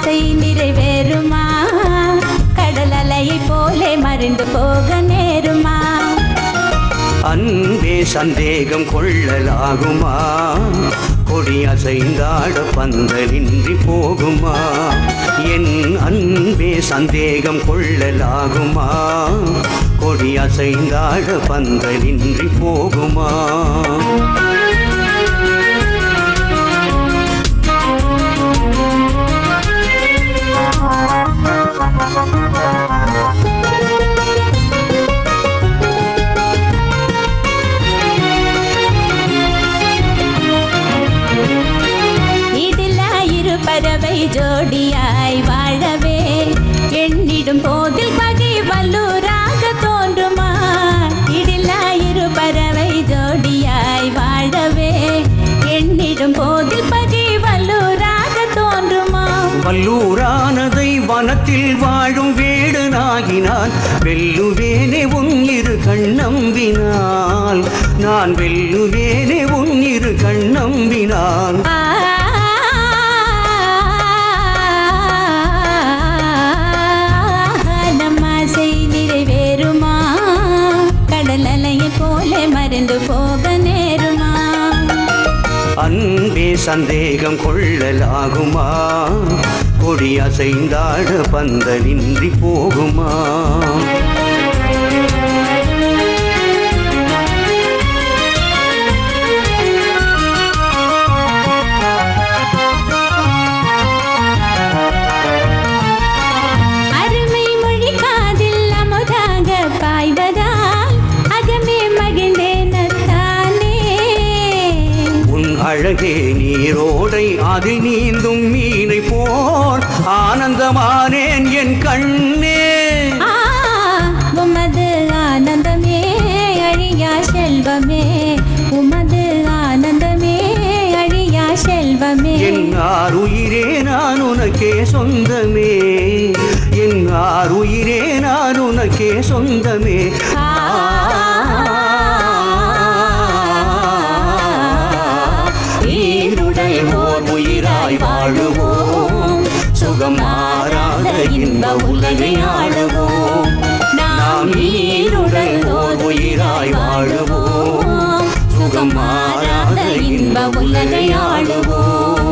ஆசை நிறைவேறுமா? கடல் அலையை போலே மறைந்து போக நேருமா? அன்பே சந்தேகம் கொள்ளலாகுமா? கொடி அசைந்தாட பந்தலின்றி போகுமா? என் அன்பே சந்தேகம் கொள்ளலாகுமா? கொடி அசைந்தாட பந்தலின்றி போகுமா? பறவை ஜோடியாய் வாழவே எண்ணிடும் போதில் பகை வல்லூராக தோன்றுமா? இடிலாயிரு பறவை ஜோடியாய் வாழவே எண்ணிடும் போதில் பகை வல்லூராக தோன்றுமா? வல்லூரானதை வனத்தில் வாழும் வேடனாகினான் வெல்லுவேனே உன் இரு கண்ணம்பினால். நான் வெல்லுவேனே உன் இரு கண்ணம்பினால். போலே மறைந்து போக நேருமா? அன்பே சந்தேகம் கொள்ளலாகுமா? கொடி அசைந்தாட பந்தலின்றி போகுமா? அருமை மொழி காதில் அமுதாக பாய்வதா அழகே நீரோடை அதில் நீந்தும் மீனை போல் ஆனந்தமானேன் என் கண்ணே. உமது ஆனந்தமே அழியா செல்வமே, உமது ஆனந்தமே அழியா செல்வமே. என் ஆருயிரே நான் உனக்கே சொந்தமே, என் ஆருயிரே நான் உனக்கே சொந்தமே. உயிராய் வாழுவோம், சுகம் மாறாத இன்ப உலகை ஆளுவோம். நாம் நீருடன் ஓர் உயிராய் வாழுவோம், சுகம் மாறாத இன்ப உலகை ஆளுவோம்.